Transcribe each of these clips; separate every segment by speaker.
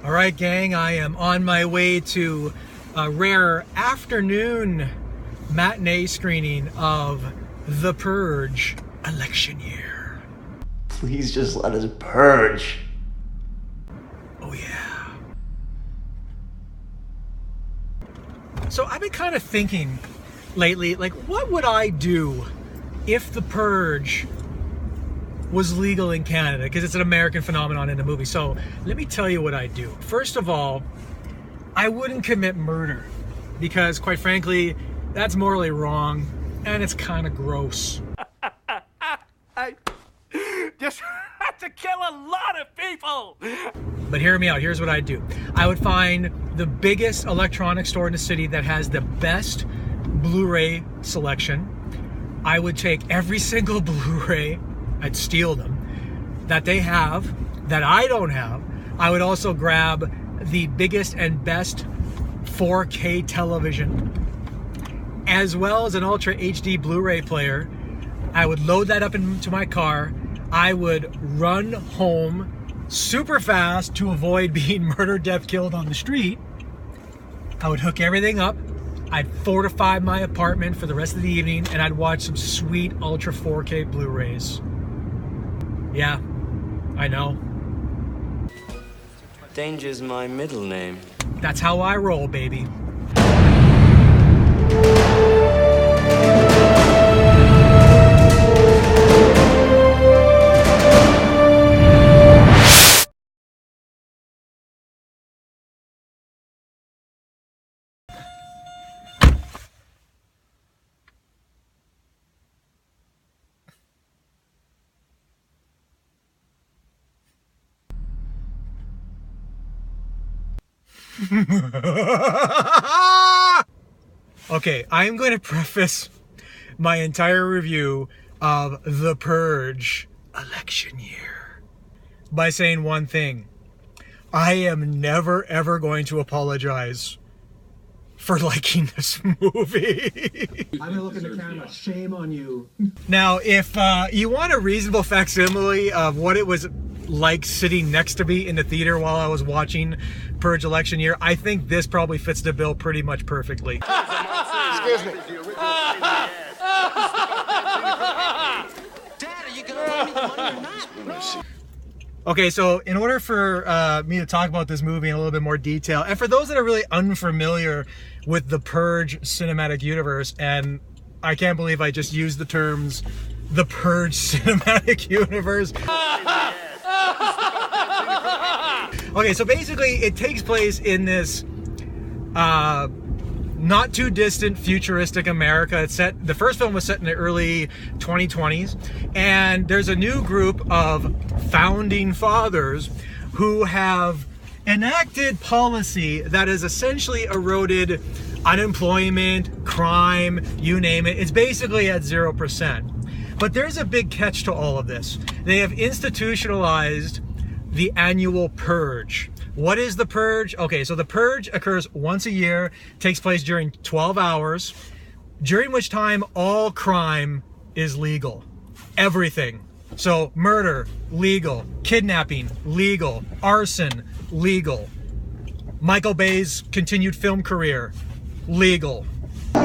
Speaker 1: All right, gang, I am on my way to a rare afternoon matinee screening of The Purge election year.
Speaker 2: Please just let us purge.
Speaker 1: Oh, yeah. So I've been kind of thinking lately, like, what would I do if The Purge was legal in Canada? Because it's an American phenomenon in a movie. So let me tell you what I'd do. First of all, I wouldn't commit murder because, quite frankly, that's morally wrong and it's kind of gross.
Speaker 3: I just had to kill a lot of people.
Speaker 1: But hear me out. Here's what I'd do. I would find the biggest electronic store in the city that has the best Blu-ray selection. I would take every single Blu-ray, I'd steal them, that they have, that I don't have. I would also grab the biggest and best 4K television, as well as an Ultra HD Blu-ray player. I would load that up into my car. I would run home super fast to avoid being murdered, death, killed on the street. I would hook everything up. I'd fortify my apartment for the rest of the evening, and I'd watch some sweet Ultra 4K Blu-rays. Yeah, I know.
Speaker 4: Danger's my middle name.
Speaker 1: That's how I roll, baby. Okay, I'm going to preface my entire review of The Purge election year by saying one thing. I am never ever going to apologize for liking this movie.
Speaker 5: I'm gonna look in the camera. Shame on you.
Speaker 1: Now, if you want a reasonable facsimile of what it was like sitting next to me in the theater while I was watching Purge election year, I think this probably fits the bill pretty much perfectly.
Speaker 6: Excuse me.
Speaker 4: Dad, are you gonna lend me the money or not?
Speaker 1: Okay, so in order for me to talk about this movie in a little bit more detail, and for those that are really unfamiliar with the Purge cinematic universe, and I can't believe I just used the terms the Purge cinematic universe. Okay, so basically it takes place in this not too distant futuristic America. It's set, the first film was set in the early 2020s, and there's a new group of founding fathers who have enacted policy that has essentially eroded unemployment, crime, you name it. It's basically at 0%. But there's a big catch to all of this. They have institutionalized the annual purge. What is the purge? Okay, so the purge occurs once a year, takes place during 12 hours, during which time all crime is legal. Everything. So murder, legal. Kidnapping, legal. Arson, legal. Michael Bay's continued film career, legal. No!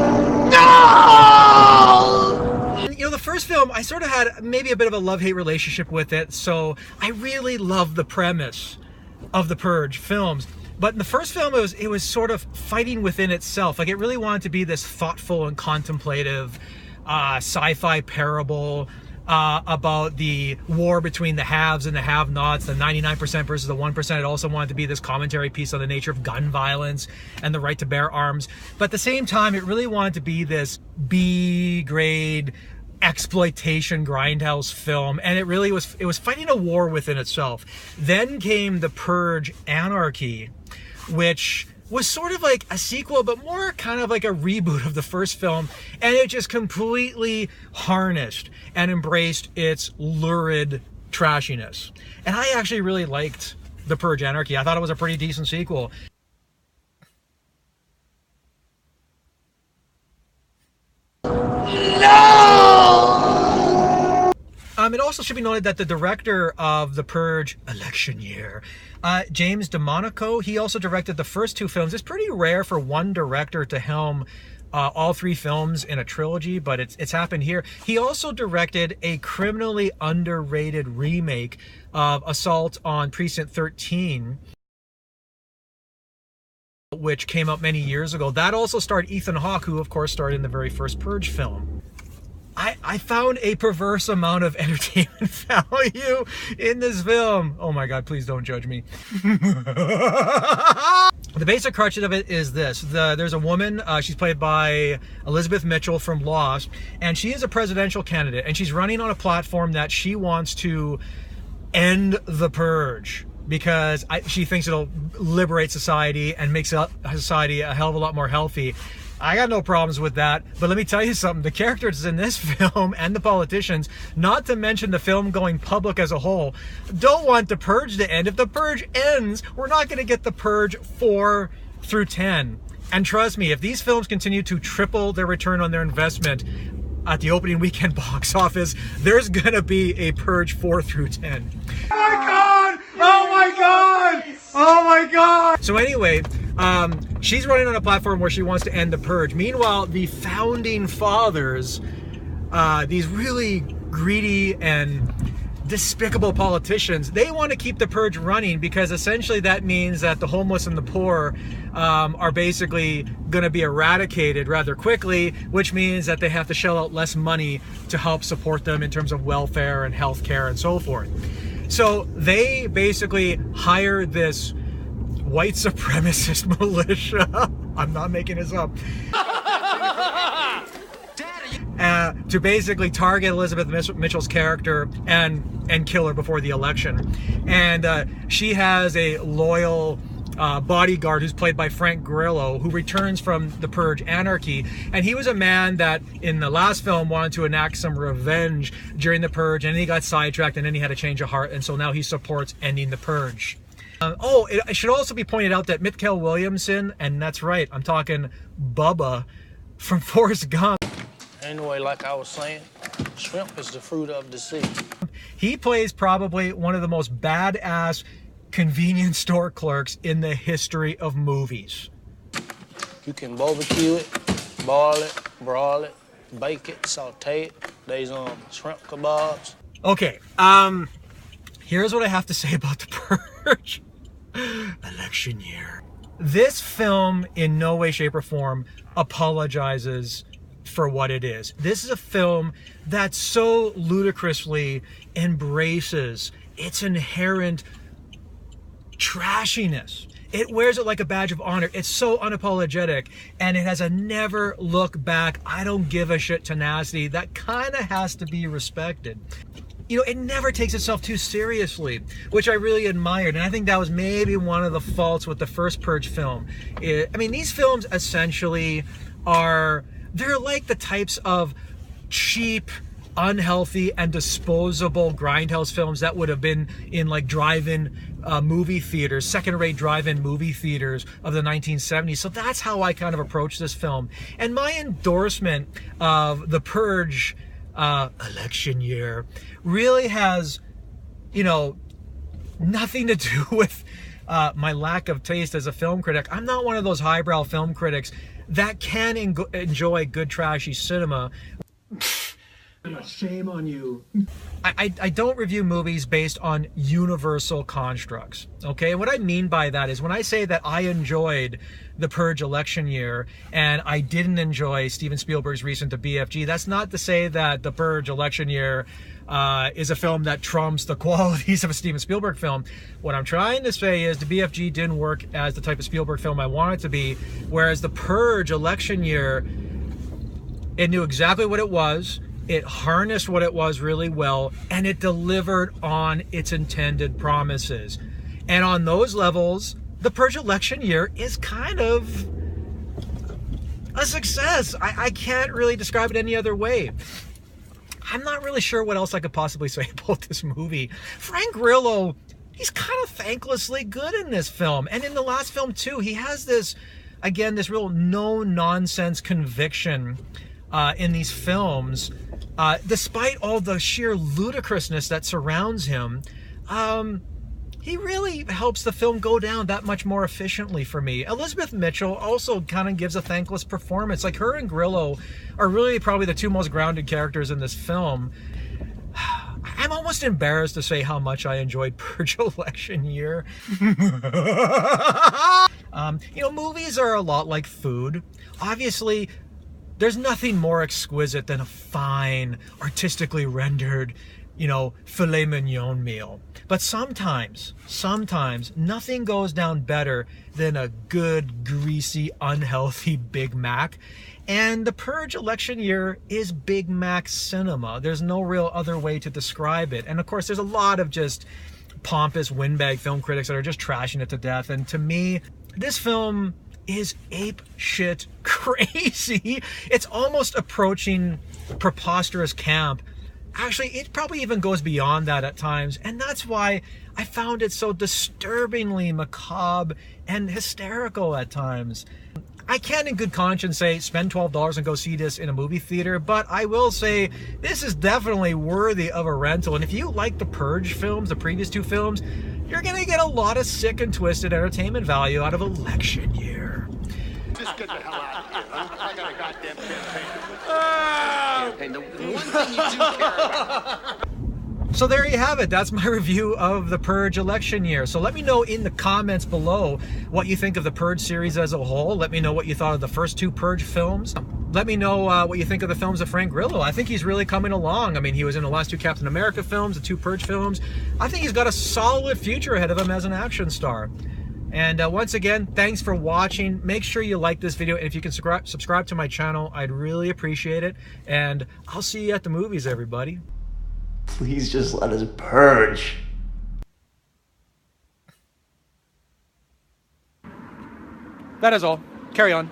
Speaker 1: You know, the first film, I sort of had maybe a bit of a love-hate relationship with it, so I really loved the premise of the Purge films. But in the first film, it was sort of fighting within itself. Like, it really wanted to be this thoughtful and contemplative sci-fi parable about the war between the haves and the have-nots, the 99% versus the 1%. It also wanted to be this commentary piece on the nature of gun violence and the right to bear arms. But at the same time, it really wanted to be this B-grade exploitation grindhouse film, and it was fighting a war within itself. Then came the Purge ANARCHY, which was sort of like a sequel, but more kind of like a reboot of the first film, and it just completely harnessed and embraced its lurid trashiness. And I actually really liked the Purge ANARCHY. I thought it was a pretty decent sequel. It also should be noted that the director of The Purge election year, James DeMonaco, he also directed the first 2 films. It's pretty rare for one director to helm all 3 films in a trilogy, but it's happened here. He also directed a criminally underrated remake of Assault on Precinct 13, which came out many years ago. That also starred Ethan Hawke, who of course starred in the very first Purge film. I found a perverse amount of entertainment value in this film. Oh my God, please don't judge me. The basic crutch of it is this. There's a woman, she's played by Elizabeth Mitchell from Lost, and she is a presidential candidate, and she's running on a platform that she wants to end the purge because she thinks it'll liberate society and make society a hell of a lot more healthy. I got no problems with that, but let me tell you something. The characters in this film and the politicians, not to mention the film going public as a whole, don't want the purge to end. If the purge ends, we're not going to get the purge 4 through 10. And trust me, if these films continue to triple their return on their investment at the opening weekend box office, there's going to be a purge 4 through 10.
Speaker 3: Oh my God! Oh my God! Oh my God!
Speaker 1: So anyway, she's running on a platform where she wants to end the purge. Meanwhile, the founding fathers, these really greedy and despicable politicians, they want to keep the purge running because essentially that means that the homeless and the poor are basically going to be eradicated rather quickly, which means that they have to shell out less money to help support them in terms of welfare and health care and so forth. So they basically hire this white supremacist militia. I'm not making this up. To basically target Elizabeth Mitchell's character and kill her before the election. And she has a loyal bodyguard who's played by Frank Grillo, who returns from the Purge ANARCHY. And he was a man that in the last film wanted to enact some revenge during the Purge, and then he got sidetracked, and then he had a change of heart, and so now he supports ending the Purge. It should also be pointed out that Mikael Williamson, and that's right, I'm talking Bubba from Forrest Gump.
Speaker 6: Anyway, like I was saying, shrimp is the fruit of the sea.
Speaker 1: He plays probably one of the most badass convenience store clerks in the history of movies.
Speaker 6: You can barbecue it, boil it, broil it, bake it, saute it. There's shrimp kebabs.
Speaker 1: Okay, here's what I have to say about the Purge election year. This film in no way, shape, or form apologizes for what it is. This is a film that so ludicrously embraces its inherent trashiness. It wears it like a badge of honor. It's so unapologetic, and it has a never look back, I don't give a shit tenacity that kind of has to be respected. You know, it never takes itself too seriously, which I really admired, and I think that was maybe one of the faults with the first Purge film. I mean, these films essentially they're like the types of cheap, unhealthy, and disposable grindhouse films that would have been in like drive-in movie theaters, second-rate drive-in movie theaters of the 1970s. So that's how I kind of approach this film. And my endorsement of the Purge election year really has, you know, nothing to do with my lack of taste as a film critic. I'm not one of those highbrow film critics that can enjoy good trashy cinema.
Speaker 5: Shame on you.
Speaker 1: I don't review movies based on universal constructs, okay? What I mean by that is when I say that I enjoyed the Purge election year and I didn't enjoy Steven Spielberg's recent The BFG, that's not to say that the Purge election year is a film that trumps the qualities of a Steven Spielberg film. What I'm trying to say is the BFG didn't work as the type of Spielberg film I want it to be, whereas the Purge election year, it knew exactly what it was. It harnessed what it was really well, and it delivered on its intended promises. And on those levels, the Purge election year is kind of a success. I can't really describe it any other way. I'm not really sure what else I could possibly say about this movie. Frank Grillo, he's kind of thanklessly good in this film. And in the last film too, he has this, again, this real no-nonsense conviction in these films, despite all the sheer ludicrousness that surrounds him, he really helps the film go down that much more efficiently for me. Elizabeth Mitchell also kind of gives a thankless performance. Like, her and Grillo are really probably the two most grounded characters in this film. I'm almost embarrassed to say how much I enjoyed Purge election year. Movies are a lot like food. Obviously, there's nothing more exquisite than a fine, artistically rendered, filet mignon meal. But sometimes nothing goes down better than a good, greasy, unhealthy Big Mac. And the Purge election year is Big Mac cinema. There's no real other way to describe it. And of course, there's a lot of just pompous windbag film critics that are just trashing it to death. And to me, this film is ape shit crazy. It's almost approaching preposterous camp. Actually, it probably even goes beyond that at times, and that's why I found it so disturbingly macabre and hysterical at times. I can't in good conscience say spend $12 and go see this in a movie theater, but I will say this is definitely worthy of a rental. And if you like the Purge films, the previous two films, you're gonna get a lot of sick and twisted entertainment value out of election year.
Speaker 3: Just get the hell out of here, huh? I got a goddamn campaign.
Speaker 4: The one thing you do care about.
Speaker 1: So there you have it. That's my review of the Purge election year. So let me know in the comments below what you think of the Purge series as a whole. Let me know what you thought of the first two Purge films. Let me know what you think of the films of Frank Grillo. I think he's really coming along. I mean, he was in the last two Captain America films, the two Purge films. I think he's got a solid future ahead of him as an action star. And once again, thanks for watching. Make sure you like this video, and if you can subscribe to my channel, I'd really appreciate it. And I'll see you at the movies, everybody.
Speaker 2: Please just let us purge.
Speaker 1: That is all. Carry on.